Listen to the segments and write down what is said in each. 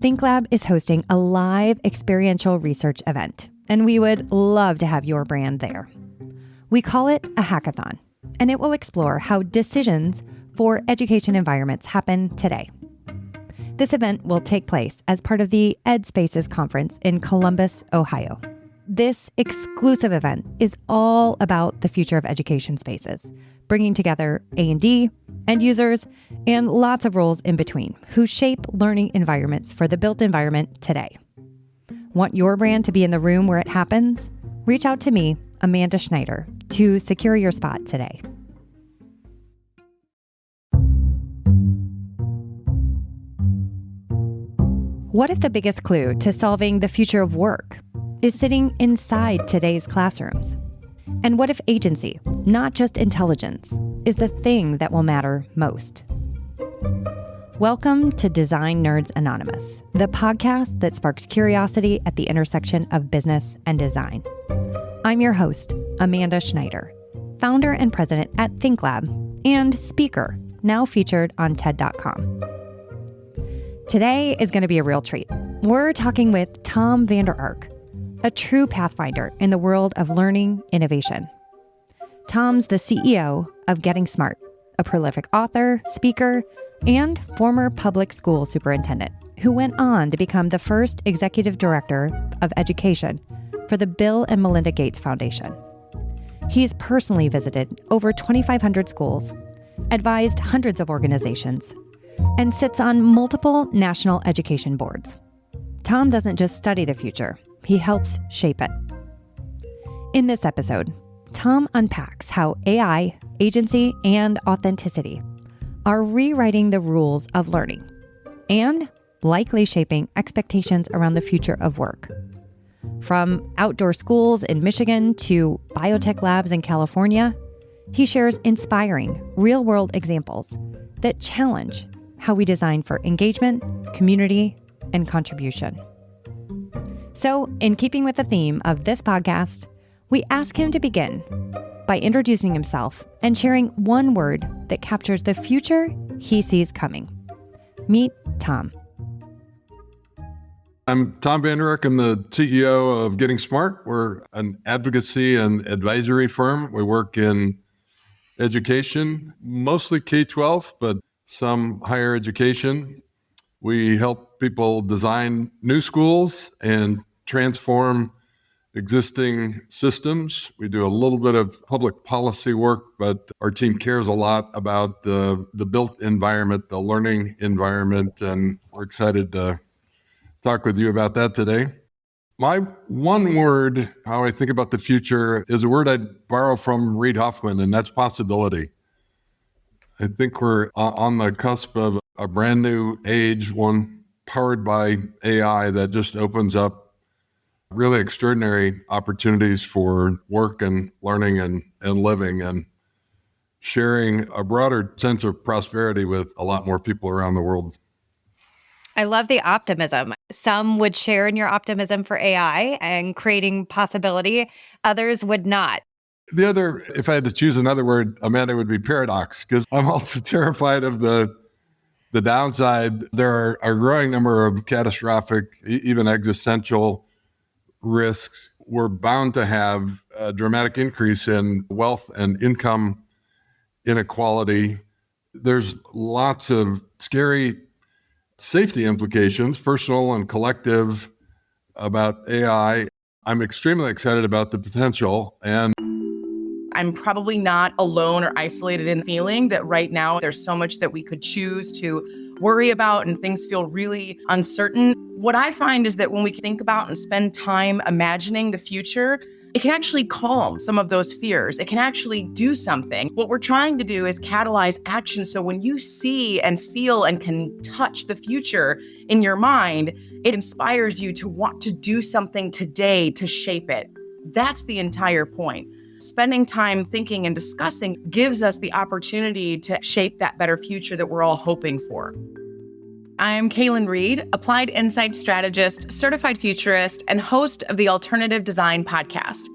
ThinkLab is hosting a live experiential research event, and we would love to have your brand there. We call it a hackathon, and it will explore how decisions for education environments happen today. This event will take place as part of the Ed Spaces Conference in Columbus, Ohio. This exclusive event is all about the future of education spaces, bringing together A&D, end users, and lots of roles in between who shape learning environments for the built environment today. Want your brand to be in the room where it happens? Reach out to me, Amanda Schneider, to secure your spot today. What if the biggest clue to solving the future of work is sitting inside today's classrooms? And what if agency, not just intelligence, is the thing that will matter most? Welcome to Design Nerds Anonymous, the podcast that sparks curiosity at the intersection of business and design. I'm your host, Amanda Schneider, founder and president at ThinkLab and speaker, now featured on TED.com. Today is going to be a real treat. We're talking with Tom Vander Ark, a true pathfinder in the world of learning innovation. Tom's the CEO of Getting Smart, a prolific author, speaker, and former public school superintendent who went on to become the first executive director of education for the Bill and Melinda Gates Foundation. He's personally visited over 2,500 schools, advised hundreds of organizations, and sits on multiple national education boards. Tom doesn't just study the future, he helps shape it. In this episode, Tom unpacks how AI, agency, and authenticity are rewriting the rules of learning and likely shaping expectations around the future of work. From outdoor schools in Michigan to biotech labs in California, he shares inspiring, real-world examples that challenge how we design for engagement, community, and contribution. So, in keeping with the theme of this podcast, we ask him to begin by introducing himself and sharing one word that captures the future he sees coming. Meet Tom. I'm Tom Vander Ark. I'm the CEO of Getting Smart. We're an advocacy and advisory firm. We work in education, mostly K-12, but some higher education. We help people design new schools and transform existing systems. We do a little bit of public policy work, but our team cares a lot about the built environment, the learning environment, and we're excited to talk with you about that today. My one word, how I think about the future, is a word I'd borrow from Reid Hoffman, and that's possibility. I think we're on the cusp of a brand new age, one powered by AI that just opens up really extraordinary opportunities for work and learning and living and sharing a broader sense of prosperity with a lot more people around the world. I love the optimism. Some would share in your optimism for AI and creating possibility. Others would not. The other, if I had to choose another word, Amanda, would be paradox, because I'm also terrified of the downside. There are a growing number of catastrophic, even existential risks. We're bound to have a dramatic increase in wealth and income inequality. There's lots of scary safety implications, personal and collective, about AI. I'm extremely excited about the potential, and I'm probably not alone or isolated in feeling that right now there's so much that we could choose to worry about and things feel really uncertain. What I find is that when we think about and spend time imagining the future, it can actually calm some of those fears. It can actually do something. What we're trying to do is catalyze action. So when you see and feel and can touch the future in your mind, it inspires you to want to do something today to shape it. That's the entire point. Spending time thinking and discussing gives us the opportunity to shape that better future that we're all hoping for. I'm Kaylin Reed, Applied Insight Strategist, Certified Futurist, and host of the Alternative Design Podcast.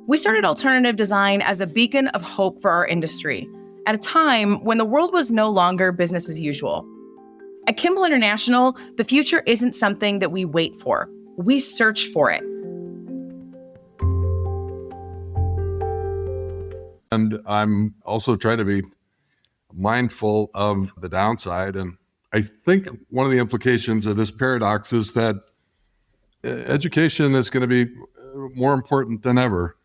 We started alternative design as a beacon of hope for our industry at a time when the world was no longer business as usual. At Kimball International, the future isn't something that we wait for. We search for it. And I'm also trying to be mindful of the downside. And I think one of the implications of this paradox is that education is going to be more important than ever.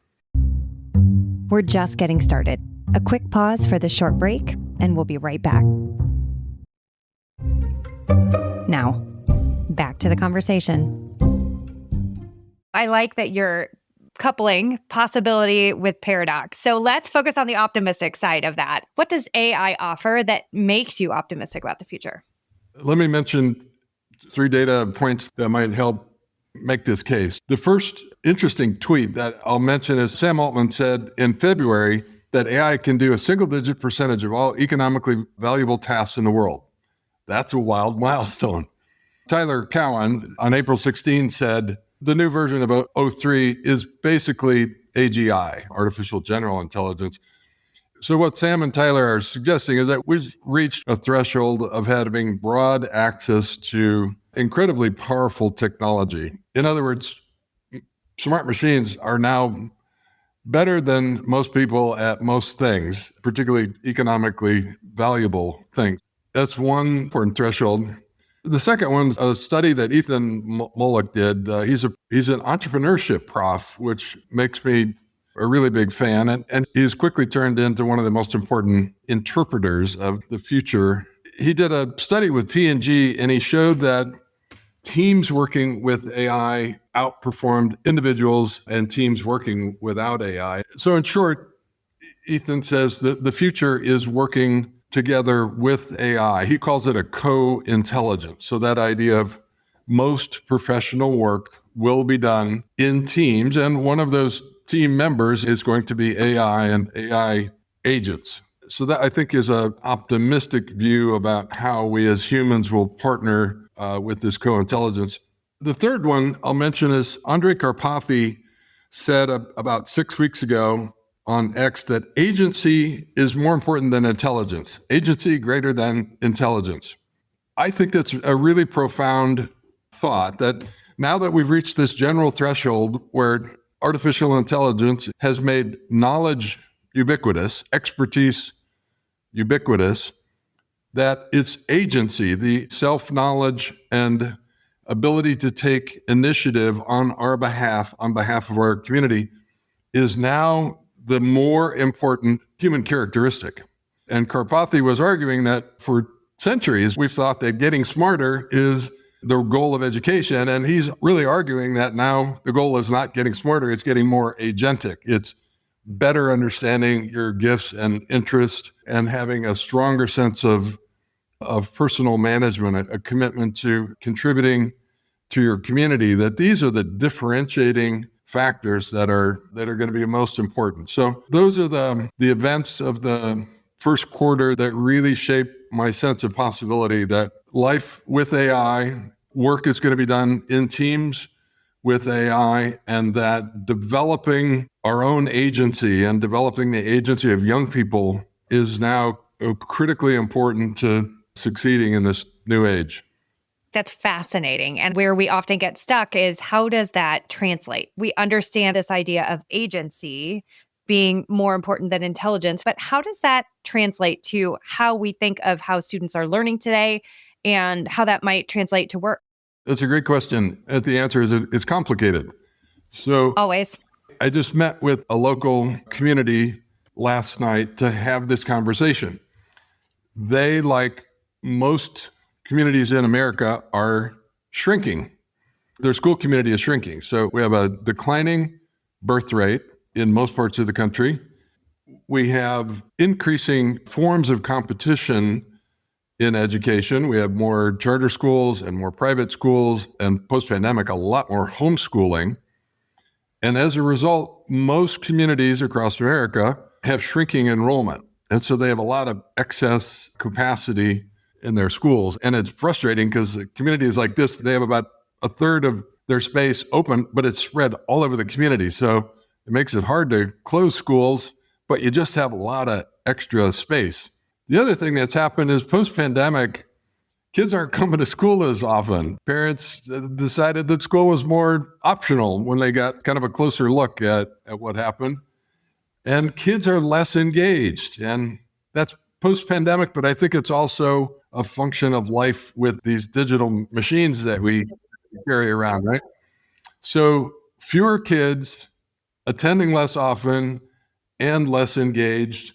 We're just getting started. A quick pause for this short break, and we'll be right back. Now, back to the conversation. I like that you're coupling possibility with paradox. So let's focus on the optimistic side of that. What does AI offer that makes you optimistic about the future? Let me mention 3 data points that might help make this case. The first interesting tweet that I'll mention is Sam Altman said in February that AI can do a single-digit percentage of all economically valuable tasks in the world. That's a wild milestone. Tyler Cowen on April 16 said the new version of O3 is basically AGI, artificial general intelligence. So what Sam and Tyler are suggesting is that we've reached a threshold of having broad access to incredibly powerful technology. In other words, smart machines are now better than most people at most things, particularly economically valuable things. That's one important threshold. The second one's a study that Ethan Mollick did. He's an entrepreneurship prof, which makes me a really big fan. And he's quickly turned into one of the most important interpreters of the future. He did a study with P&G, and he showed that teams working with AI outperformed individuals and teams working without AI. So in short, Ethan says that the future is working together with AI. He calls it a co-intelligence. So that idea of most professional work will be done in teams, and one of those team members is going to be AI and AI agents. So that, I think, is an optimistic view about how we as humans will partner with this co-intelligence. The third one I'll mention is Andrej Karpathy said about 6 weeks ago on X that agency is more important than intelligence. Agency greater than intelligence. I think that's a really profound thought, that now that we've reached this general threshold where artificial intelligence has made knowledge ubiquitous, expertise ubiquitous, that its agency, the self-knowledge and ability to take initiative on our behalf, on behalf of our community, is now the more important human characteristic. And Karpathy was arguing that for centuries, we've thought that getting smarter is the goal of education. And he's really arguing that now the goal is not getting smarter, it's getting more agentic. It's better understanding your gifts and interests and having a stronger sense of personal management, a commitment to contributing to your community, that these are the differentiating factors that are going to be most important. So those are the events of the first quarter that really shape my sense of possibility that life with AI, work is going to be done in teams with AI, and that developing our own agency and developing the agency of young people is now critically important to succeeding in this new age. That's fascinating. And where we often get stuck is, how does that translate? We understand this idea of agency being more important than intelligence, but how does that translate to how we think of how students are learning today and how that might translate to work? That's a great question. And the answer is it's complicated. So Always. I just met with a local community last night to have this conversation. They, like most communities in America, are shrinking. Their school community is shrinking. So we have a declining birth rate in most parts of the country. We have increasing forms of competition in education. We have more charter schools and more private schools, and post-pandemic, a lot more homeschooling. And as a result, most communities across America have shrinking enrollment. And so they have a lot of excess capacity in their schools. And it's frustrating because communities like this, they have about a third of their space open, but it's spread all over the community. So it makes it hard to close schools, but you just have a lot of extra space. The other thing that's happened is post-pandemic, kids aren't coming to school as often. Parents decided that school was more optional when they got kind of a closer look at what happened. And kids are less engaged. And that's post-pandemic, but I think it's also a function of life with these digital machines that we carry around, right? So fewer kids attending less often and less engaged.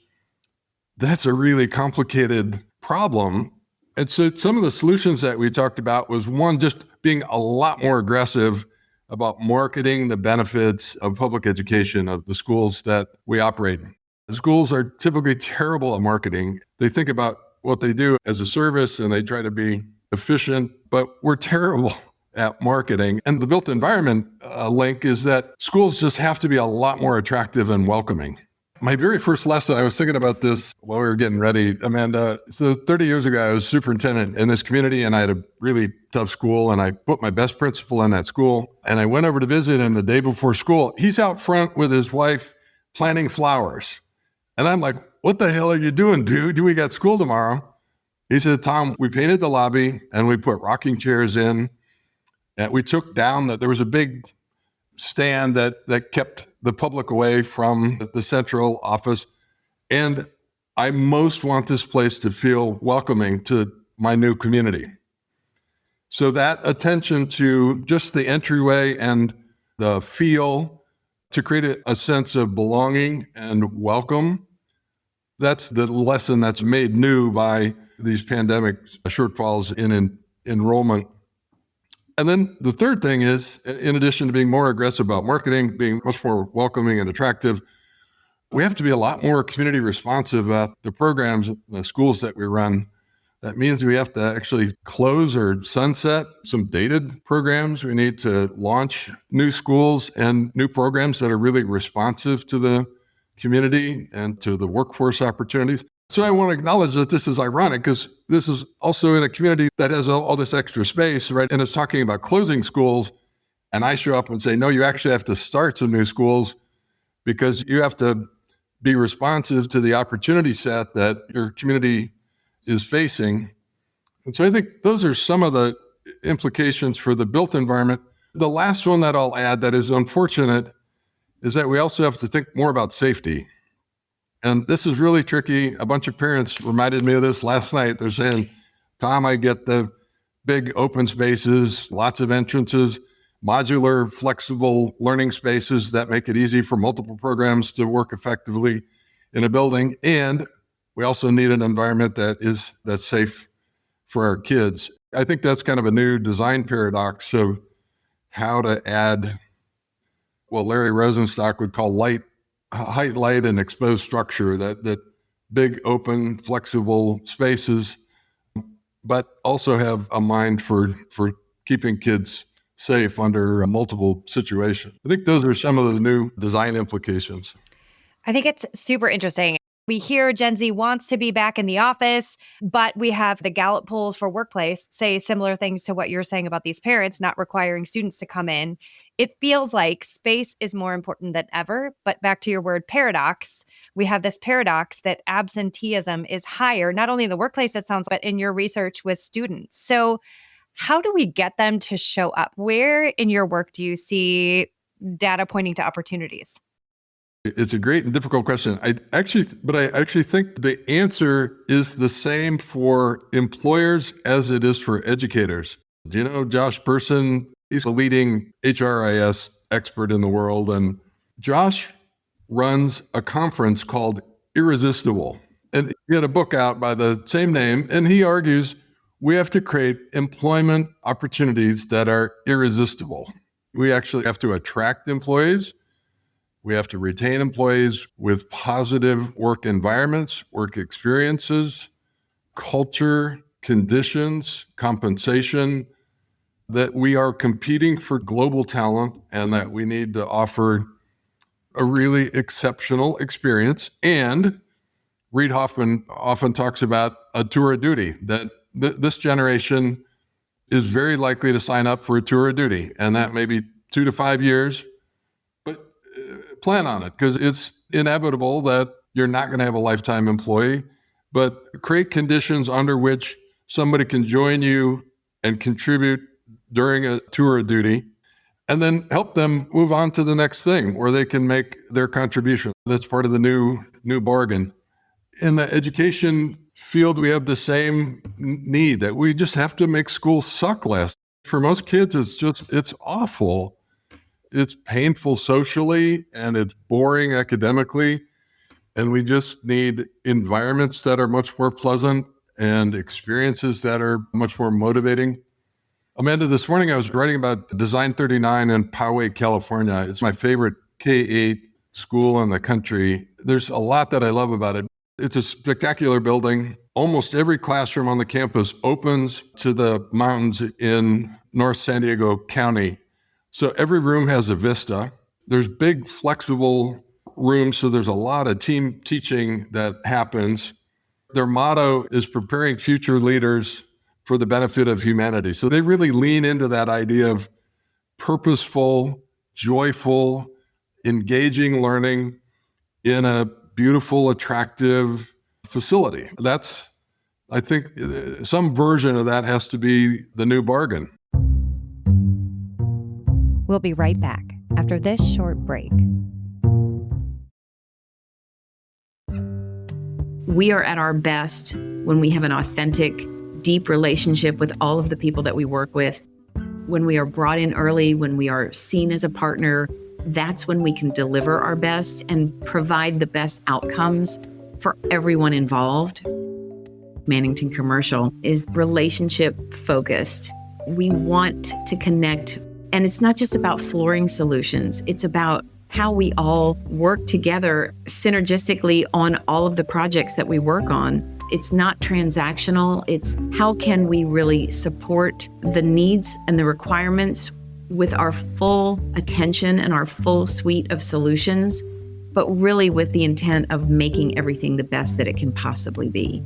That's a really complicated problem. And so some of the solutions that we talked about was one, just being a lot more aggressive about marketing the benefits of public education, of the schools that we operate in. The schools are typically terrible at marketing. They think about what they do as a service and they try to be efficient, but we're terrible at marketing. And the built environment link is that schools just have to be a lot more attractive and welcoming. My very first lesson, I was thinking about this while we were getting ready, Amanda. So 30 years ago, I was superintendent in this community and I had a really tough school and I put my best principal in that school. And I went over to visit him the day before school. He's out front with his wife planting flowers. And I'm like, what the hell are you doing, dude? We got school tomorrow. He said, Tom, we painted the lobby and we put rocking chairs in. And we took down that there was a big stand that kept the public away from the central office. And I most want this place to feel welcoming to my new community. So that attention to just the entryway and the feel to create a sense of belonging and welcome, that's the lesson that's made new by these pandemic shortfalls in enrollment. And then the third thing is, in addition to being more aggressive about marketing, being much more welcoming and attractive, we have to be a lot more community responsive about the programs, the schools that we run. That means we have to actually close or sunset some dated programs. We need to launch new schools and new programs that are really responsive to the community and to the workforce opportunities. So I want to acknowledge that this is ironic because this is also in a community that has all this extra space, right? And it's talking about closing schools. And I show up and say, no, you actually have to start some new schools because you have to be responsive to the opportunity set that your community is facing. And so I think those are some of the implications for the built environment. The last one that I'll add that is unfortunate is that we also have to think more about safety. And this is really tricky. A bunch of parents reminded me of this last night. They're saying, Tom, I get the big open spaces, lots of entrances, modular, flexible learning spaces that make it easy for multiple programs to work effectively in a building. And we also need an environment that's safe for our kids. I think that's kind of a new design paradox. So how to add what Larry Rosenstock would call height, light, and exposed structure, that big, open, flexible spaces, but also have a mind for keeping kids safe under multiple situations. I think those are some of the new design implications. I think it's super interesting. We hear Gen Z wants to be back in the office, but we have the Gallup polls for workplace say similar things to what you're saying about these parents not requiring students to come in. It feels like space is more important than ever. But back to your word paradox, we have this paradox that absenteeism is higher, not only in the workplace, it sounds, but in your research with students. So how do we get them to show up? Where in your work do you see data pointing to opportunities? It's a great and difficult question. I actually think the answer is the same for employers as it is for educators. Do you know Josh Person? He's a leading HRIS expert in the world. And Josh runs a conference called Irresistible. And he had a book out by the same name. And he argues we have to create employment opportunities that are irresistible. We actually have to attract employees. We have to retain employees with positive work environments, work experiences, culture, conditions, compensation, that we are competing for global talent and that we need to offer a really exceptional experience. And Reid Hoffman often talks about a tour of duty, that this generation is very likely to sign up for a tour of duty, and that may be 2 to 5 years. Plan on it, because it's inevitable that you're not going to have a lifetime employee, but create conditions under which somebody can join you and contribute during a tour of duty, and then help them move on to the next thing where they can make their contribution. That's part of the new bargain. In the education field, we have the same need that we just have to make school suck less. For most kids, it's awful. It's painful socially and it's boring academically. And we just need environments that are much more pleasant and experiences that are much more motivating. Amanda, this morning I was writing about Design 39 in Poway, California. It's my favorite K-8 school in the country. There's a lot that I love about it. It's a spectacular building. Almost every classroom on the campus opens to the mountains in North San Diego County. So every room has a vista. There's big flexible rooms, so there's a lot of team teaching that happens. Their motto is preparing future leaders for the benefit of humanity. So they really lean into that idea of purposeful, joyful, engaging learning in a beautiful, attractive facility. That's, I think, some version of that has to be the new bargain. We'll be right back after this short break. We are at our best when we have an authentic, deep relationship with all of the people that we work with. When we are brought in early, when we are seen as a partner, that's when we can deliver our best and provide the best outcomes for everyone involved. Mannington Commercial is relationship focused. We want to connect, and it's not just about flooring solutions. It's about how we all work together synergistically on all of the projects that we work on. It's not transactional. It's how can we really support the needs and the requirements with our full attention and our full suite of solutions, but really with the intent of making everything the best that it can possibly be.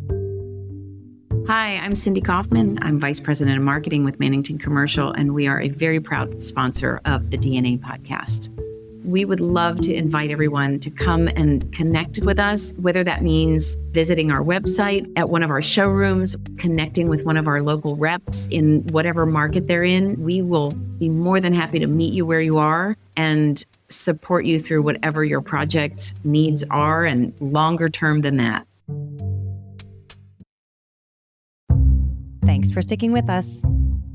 Hi, I'm Cindy Kaufman. I'm Vice President of Marketing with Mannington Commercial, and we are a very proud sponsor of the DNA podcast. We would love to invite everyone to come and connect with us, whether that means visiting our website, at one of our showrooms, connecting with one of our local reps in whatever market they're in. We will be more than happy to meet you where you are and support you through whatever your project needs are and longer term than that. Thanks for sticking with us.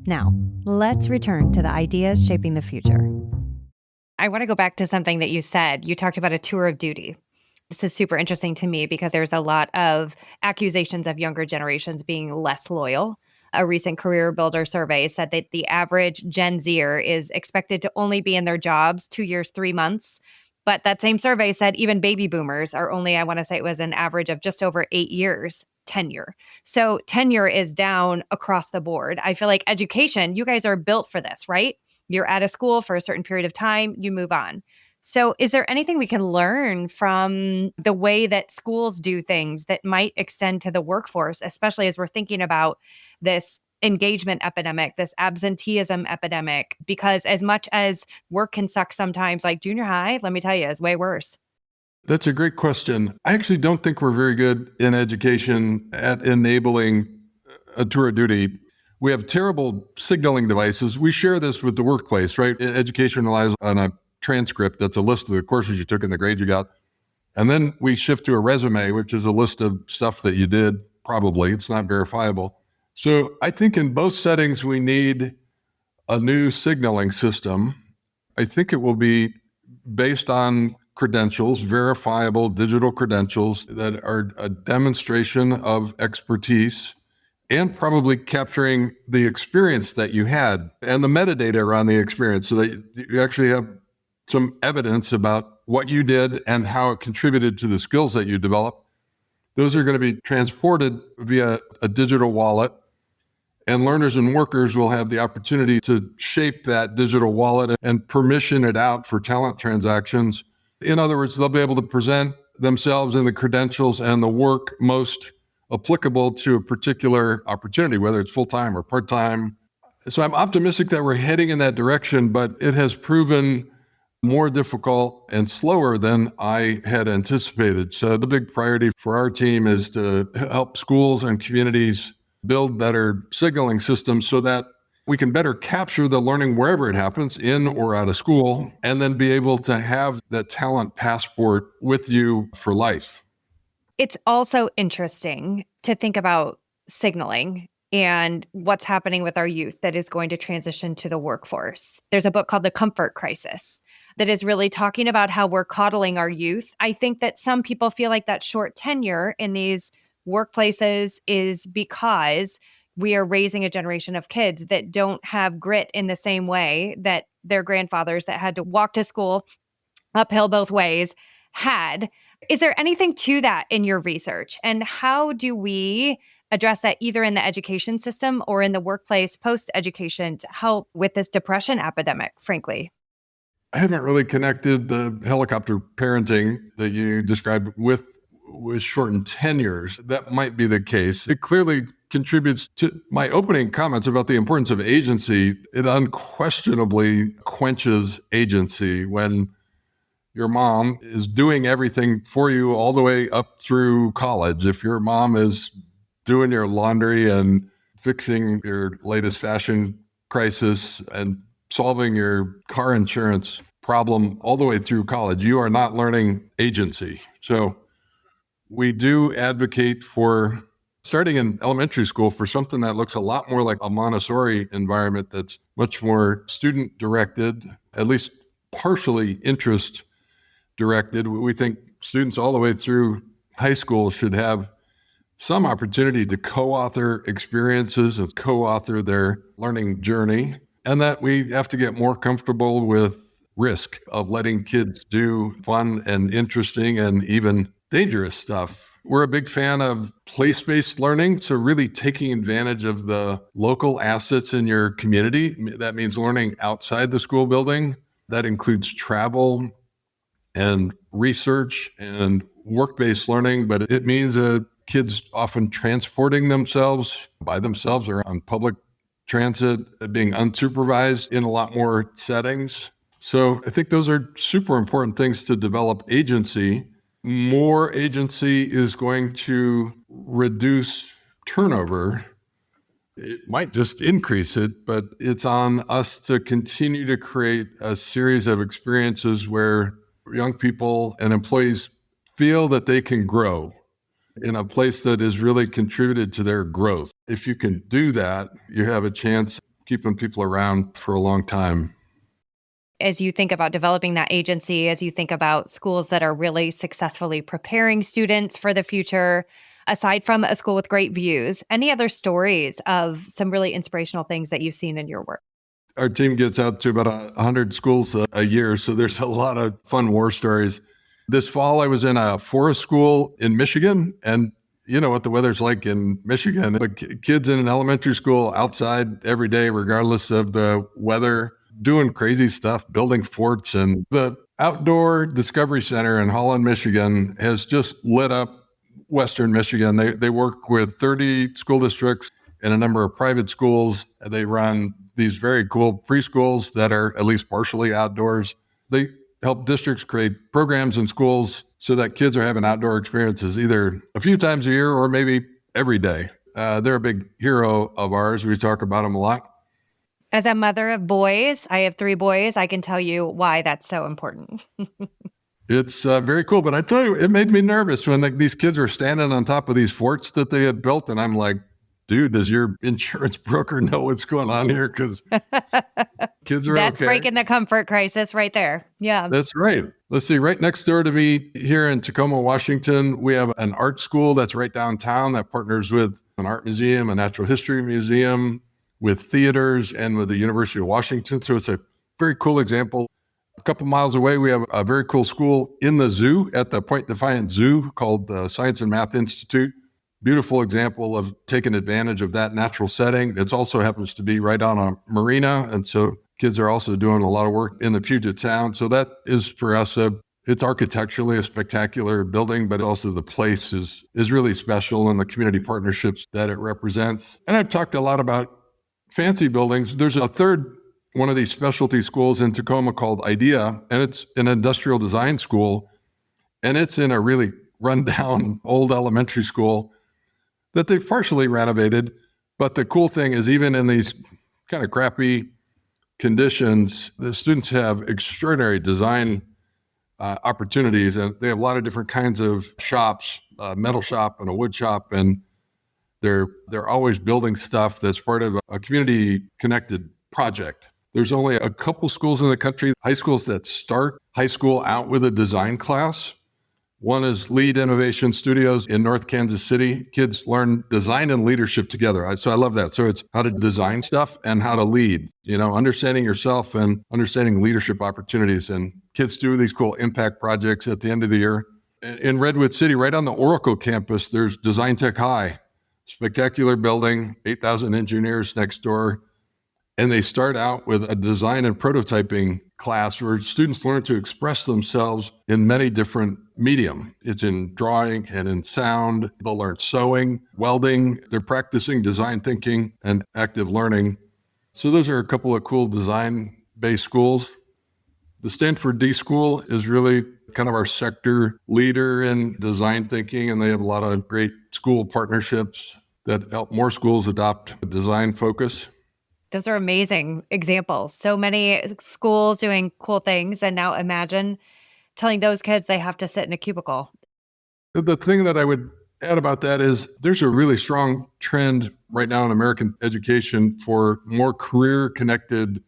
Now, let's return to the ideas shaping the future. I want to go back to something that you said. You talked about a tour of duty. This is super interesting to me because there's a lot of accusations of younger generations being less loyal. A recent Career Builder survey said that the average Gen Zer is expected to only be in their jobs 2 years, 3 months. But that same survey said even baby boomers are only, I want to say it was an average of just over 8 years tenure. So tenure is down across the board. I feel like education, you guys are built for this, right? You're at a school for a certain period of time, you move on. So is there anything we can learn from the way that schools do things that might extend to the workforce, especially as we're thinking about this engagement epidemic, this absenteeism epidemic? Because as much as work can suck sometimes, like junior high, let me tell you, is way worse. That's a great question. I actually don't think we're very good in education at enabling a tour of duty. We have terrible signaling devices. We share this with the workplace, right? Education relies on a transcript that's a list of the courses you took and the grades you got. And then we shift to a resume, which is a list of stuff that you did, probably. It's not verifiable. So I think in both settings, we need a new signaling system. I think it will be based on credentials, verifiable digital credentials that are a demonstration of expertise and probably capturing the experience that you had and the metadata around the experience so that you actually have some evidence about what you did and how it contributed to the skills that you developed. Those are going to be transported via a digital wallet, and learners and workers will have the opportunity to shape that digital wallet and permission it out for talent transactions. In other words, they'll be able to present themselves and the credentials and the work most applicable to a particular opportunity, whether it's full-time or part-time. So I'm optimistic that we're heading in that direction, but it has proven more difficult and slower than I had anticipated. So the big priority for our team is to help schools and communities build better signaling systems so that we can better capture the learning wherever it happens, in or out of school, and then be able to have that talent passport with you for life. It's also interesting to think about signaling and what's happening with our youth that is going to transition to the workforce. There's a book called The Comfort Crisis that is really talking about how we're coddling our youth. I think that some people feel like that short tenure in these workplaces is because we are raising a generation of kids that don't have grit in the same way that their grandfathers that had to walk to school uphill both ways had. Is there anything to that in your research? And how do we address that either in the education system or in the workplace post-education to help with this depression epidemic, frankly? I haven't really connected the helicopter parenting that you described with shortened tenures. That might be the case. It clearly contributes to my opening comments about the importance of agency. It unquestionably quenches agency when your mom is doing everything for you all the way up through college. If your mom is doing your laundry and fixing your latest fashion crisis and solving your car insurance problem all the way through college, you are not learning agency. So we do advocate for starting in elementary school for something that looks a lot more like a Montessori environment that's much more student directed, at least partially interest directed. We think students all the way through high school should have some opportunity to co-author experiences and co-author their learning journey, and that we have to get more comfortable with risk of letting kids do fun and interesting and even dangerous stuff. We're a big fan of place-based learning, so really taking advantage of the local assets in your community. That means learning outside the school building. That includes travel and research and work-based learning, but it means kids often transporting themselves by themselves or on public transit, being unsupervised in a lot more settings. So I think those are super important things to develop agency. More agency is going to reduce turnover. It might just increase it, but it's on us to continue to create a series of experiences where young people and employees feel that they can grow in a place that has really contributed to their growth. If you can do that, you have a chance of keeping people around for a long time. As you think about developing that agency, as you think about schools that are really successfully preparing students for the future, aside from a school with great views, any other stories of some really inspirational things that you've seen in your work? Our team gets out to about 100 schools a year, so there's a lot of fun war stories. This fall, I was in a forest school in Michigan, and you know what the weather's like in Michigan. But kids in an elementary school outside every day, regardless of the weather, doing crazy stuff, building forts. And the Outdoor Discovery Center in Holland, Michigan has just lit up Western Michigan. They work with 30 school districts and a number of private schools. They run these very cool preschools that are at least partially outdoors. They help districts create programs in schools so that kids are having outdoor experiences either a few times a year or maybe every day. They're a big hero of ours. We talk about them a lot. As a mother of boys, I have 3 boys. I can tell you why that's so important. It's very cool. But I tell you, it made me nervous when these kids were standing on top of these forts that they had built. And I'm like, dude, does your insurance broker know what's going on here? Because kids are That's okay. breaking the comfort crisis right there. Yeah. That's right. Let's see, right next door to me here in Tacoma, Washington, we have an art school that's right downtown that partners with an art museum, a natural history museum, with theaters, and with the University of Washington. So it's a very cool example. A couple miles away, we have a very cool school in the zoo at the Point Defiant Zoo called the Science and Math Institute. Beautiful example of taking advantage of that natural setting. It also happens to be right on a marina. And so kids are also doing a lot of work in the Puget Sound. So that is for us, it's architecturally a spectacular building, but also the place is really special and the community partnerships that it represents. And I've talked a lot about fancy buildings. There's a third one of these specialty schools in Tacoma called IDEA, and it's an industrial design school. And it's in a really rundown old elementary school that they've partially renovated, But the cool thing is, even in these kind of crappy conditions, the students have extraordinary design opportunities, and they have a lot of different kinds of shops, a metal shop and a wood shop, and they're always building stuff that's part of a community connected project. There's only a couple schools in the country, high schools, that start high school out with a design class. One is Lead Innovation Studios in North Kansas City. Kids learn design and leadership together. So I love that. So it's how to design stuff and how to lead, understanding yourself and understanding leadership opportunities. And kids do these cool impact projects at the end of the year. In Redwood City, right on the Oracle campus, there's Design Tech High, spectacular building, 8,000 engineers next door. And they start out with a design and prototyping class where students learn to express themselves in many different medium. It's in drawing and in sound. They'll learn sewing, welding. They're practicing design thinking and active learning. So those are a couple of cool design-based schools. The Stanford D School is really kind of our sector leader in design thinking, and they have a lot of great school partnerships that help more schools adopt a design focus. Those are amazing examples. So many schools doing cool things. And now imagine telling those kids they have to sit in a cubicle. The thing that I would add about that is there's a really strong trend right now in American education for more career-connected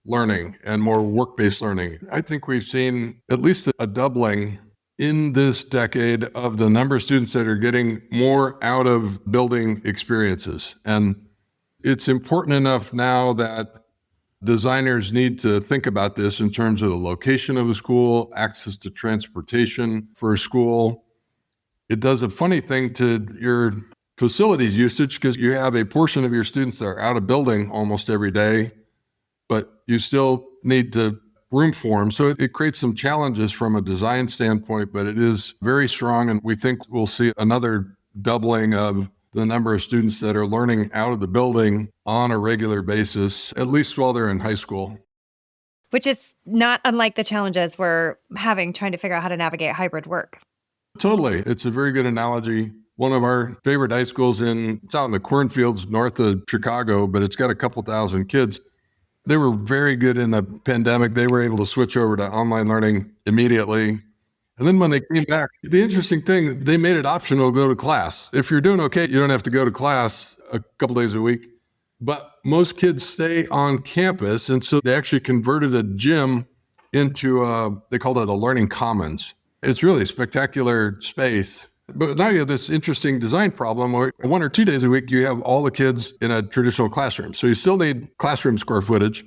learning and more work-based learning. I think we've seen at least a doubling in this decade of the number of students that are getting more out of building experiences. And it's important enough now that designers need to think about this in terms of the location of a school, access to transportation for a school. It does a funny thing to your facilities usage because you have a portion of your students that are out of building almost every day, but you still need to room for them. So it creates some challenges from a design standpoint, but it is very strong. And we think we'll see another doubling of the number of students that are learning out of the building on a regular basis, at least while they're in high school. Which is not unlike the challenges we're having trying to figure out how to navigate hybrid work. Totally. It's a very good analogy. One of our favorite high schools it's out in the cornfields north of Chicago, but it's got a couple thousand kids. They were very good in the pandemic. They were able to switch over to online learning immediately. And then when they came back, the interesting thing, they made it optional to go to class. If you're doing okay, you don't have to go to class a couple days a week. But most kids stay on campus. And so they actually converted a gym into, they called it a learning commons. It's really a spectacular space. But now you have this interesting design problem where 1 or 2 days a week, you have all the kids in a traditional classroom. So you still need classroom square footage.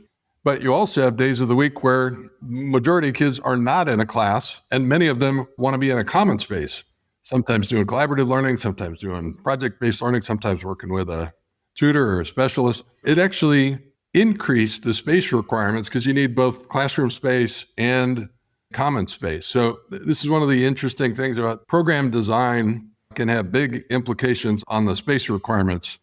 But you also have days of the week where majority of kids are not in a class, and many of them want to be in a common space, sometimes doing collaborative learning, sometimes doing project-based learning, sometimes working with a tutor or a specialist. It actually increased the space requirements because you need both classroom space and common space. So this is one of the interesting things about program design can have big implications on the space requirements.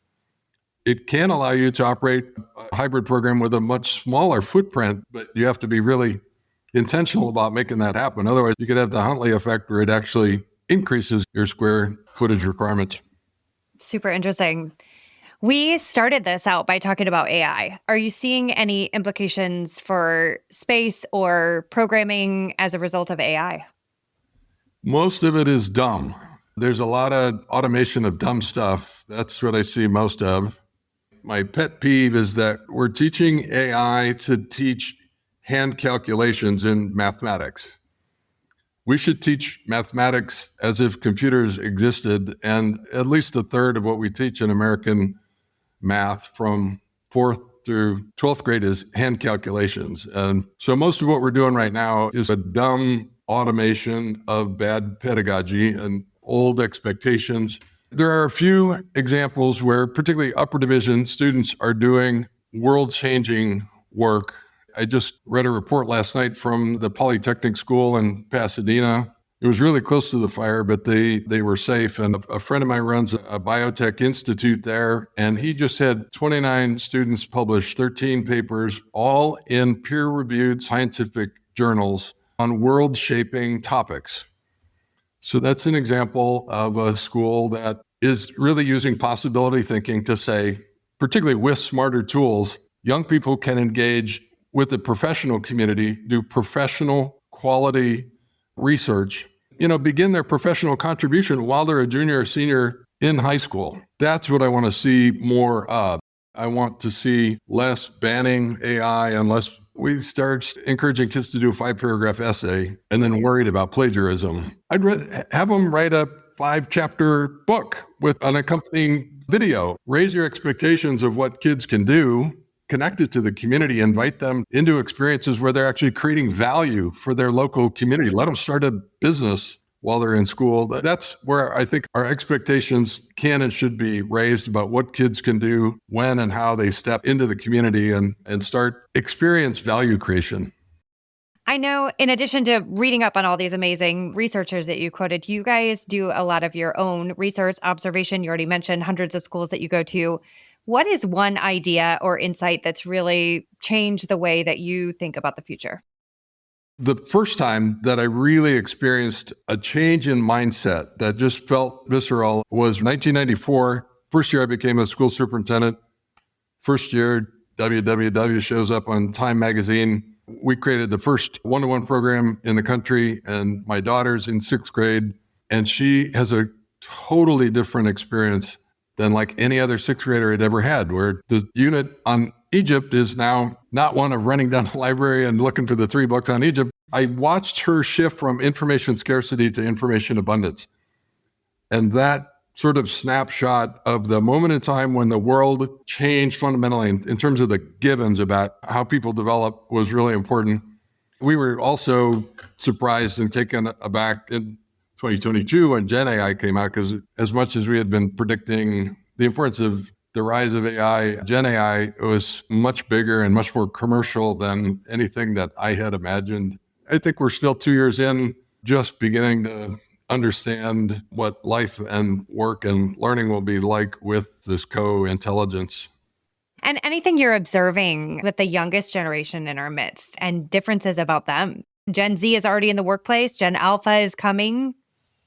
It can allow you to operate a hybrid program with a much smaller footprint, but you have to be really intentional about making that happen. Otherwise, you could have the Huntley effect where it actually increases your square footage requirements. Super interesting. We started this out by talking about AI. Are you seeing any implications for space or programming as a result of AI? Most of it is dumb. There's a lot of automation of dumb stuff. That's what I see most of. My pet peeve is that we're teaching AI to teach hand calculations in mathematics. We should teach mathematics as if computers existed, and at least a third of what we teach in American math from 4th through 12th grade is hand calculations. And so most of what we're doing right now is a dumb automation of bad pedagogy and old expectations. There are a few examples where particularly upper division students are doing world-changing work. I just read a report last night from the Polytechnic School in Pasadena. It was really close to the fire, but they were safe. And a friend of mine runs a biotech institute there, and he just had 29 students publish 13 papers, all in peer-reviewed scientific journals on world-shaping topics. So that's an example of a school that is really using possibility thinking to say, particularly with smarter tools, young people can engage with the professional community, do professional quality research, begin their professional contribution while they're a junior or senior in high school. That's what I want to see more of. I want to see less banning AI unless we start encouraging kids to do a 5-paragraph essay and then worried about plagiarism. I'd have them write a 5-chapter book with an accompanying video. Raise your expectations of what kids can do, connect it to the community, invite them into experiences where they're actually creating value for their local community. Let them start a business while they're in school. That's where I think our expectations can and should be raised about what kids can do, when and how they step into the community and start experience value creation. I know in addition to reading up on all these amazing researchers that you quoted, you guys do a lot of your own research, observation. You already mentioned hundreds of schools that you go to. What is one idea or insight that's really changed the way that you think about the future? The first time that I really experienced a change in mindset that just felt visceral was 1994. First year I became a school superintendent. First year, WWW shows up on Time magazine. We created the first one-to-one program in the country, and my daughter's in 6th grade, and she has a totally different experience than like any other 6th grader had ever had, where the unit on Egypt is now not one of running down the library and looking for the 3 books on Egypt. I watched her shift from information scarcity to information abundance. And that sort of snapshot of the moment in time when the world changed fundamentally in terms of the givens about how people develop was really important. We were also surprised and taken aback in 2022 when Gen AI came out, because as much as we had been predicting the importance of the rise of AI, Gen AI was much bigger and much more commercial than anything that I had imagined. I think we're still 2 years in, just beginning to understand what life and work and learning will be like with this co-intelligence. And anything you're observing with the youngest generation in our midst and differences about them. Gen Z is already in the workplace. Gen Alpha is coming.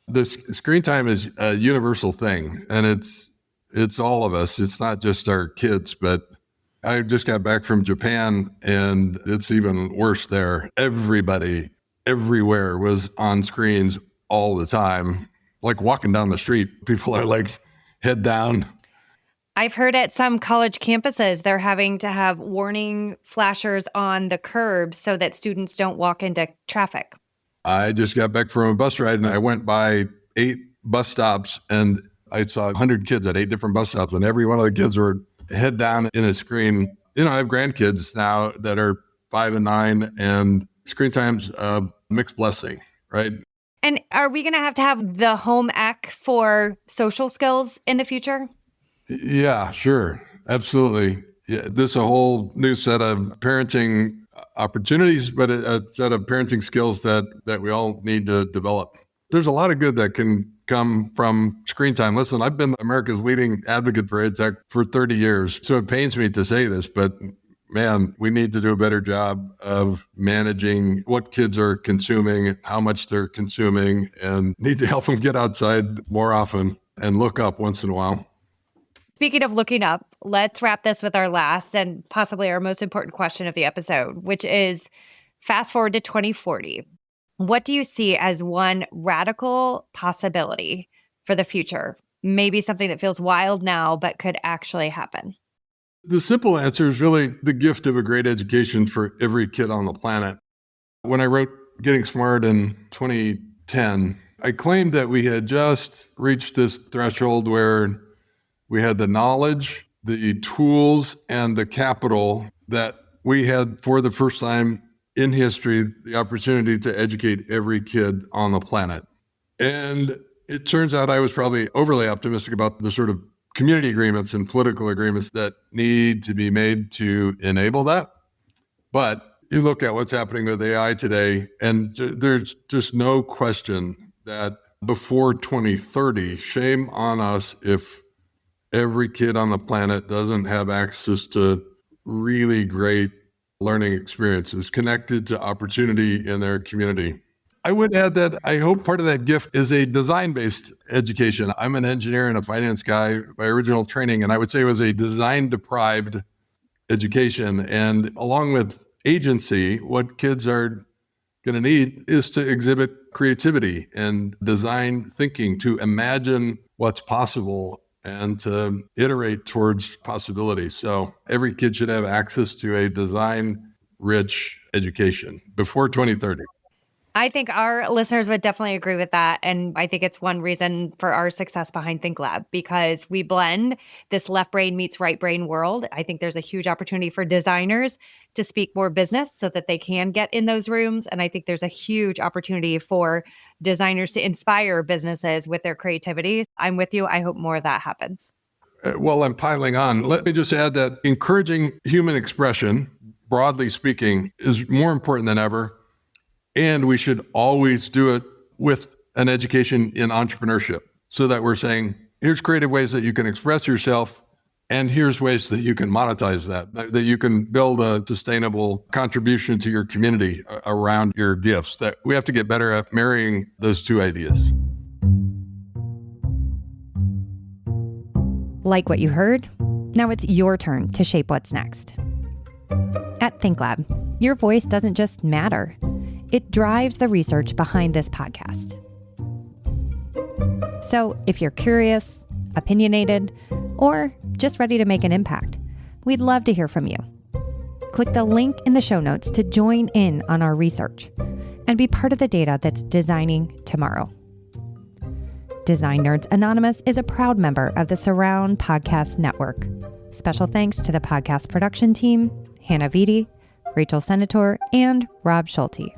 The screen time is a universal thing, and it's all of us. It's not just our kids, but I just got back from Japan, and it's even worse there. Everybody, everywhere was on screens all the time. Like walking down the street, people are like head down. I've heard at some college campuses, they're having to have warning flashers on the curbs so that students don't walk into traffic. I just got back from a bus ride, and I went by 8 bus stops, and I saw 100 kids at 8 different bus stops, and every one of the kids were head down in a screen. I have grandkids now that are 5 and 9, and screen time's a mixed blessing, right? And are we going to have the home ec for social skills in the future? Yeah, sure. Absolutely. Yeah, this is a whole new set of parenting opportunities, but a set of parenting skills that we all need to develop. There's a lot of good that can come from screen time. Listen, I've been America's leading advocate for EdTech for 30 years, so it pains me to say this, but man, we need to do a better job of managing what kids are consuming, how much they're consuming, and need to help them get outside more often and look up once in a while. Speaking of looking up, let's wrap this with our last and possibly our most important question of the episode, which is fast forward to 2040. What do you see as one radical possibility for the future? Maybe something that feels wild now, but could actually happen. The simple answer is really the gift of a great education for every kid on the planet. When I wrote Getting Smart in 2010, I claimed that we had just reached this threshold where we had the knowledge, the tools, and the capital that we had, for the first time in history, the opportunity to educate every kid on the planet. And it turns out I was probably overly optimistic about the sort of community agreements and political agreements that need to be made to enable that. But you look at what's happening with AI today, and there's just no question that before 2030, shame on us if every kid on the planet doesn't have access to really great learning experiences connected to opportunity in their community. I would add that I hope part of that gift is a design-based education. I'm an engineer and a finance guy by original training, and I would say it was a design-deprived education. And along with agency, what kids are going to need is to exhibit creativity and design thinking, to imagine what's possible and to iterate towards possibilities. So every kid should have access to a design-rich education before 2030. I think our listeners would definitely agree with that. And I think it's one reason for our success behind ThinkLab, because we blend this left brain meets right brain world. I think there's a huge opportunity for designers to speak more business so that they can get in those rooms. And I think there's a huge opportunity for designers to inspire businesses with their creativity. I'm with you. I hope more of that happens. Well, I'm piling on. Let me just add that encouraging human expression, broadly speaking, is more important than ever. And we should always do it with an education in entrepreneurship, so that we're saying, here's creative ways that you can express yourself, and here's ways that you can monetize that you can build a sustainable contribution to your community around your gifts. That we have to get better at marrying those two ideas. Like what you heard? Now it's your turn to shape what's next. At ThinkLab, your voice doesn't just matter. It drives the research behind this podcast. So if you're curious, opinionated, or just ready to make an impact, we'd love to hear from you. Click the link in the show notes to join in on our research and be part of the data that's designing tomorrow. Design Nerds Anonymous is a proud member of the Surround Podcast Network. Special thanks to the podcast production team, Hannah Vitti, Rachel Senator, and Rob Schulte.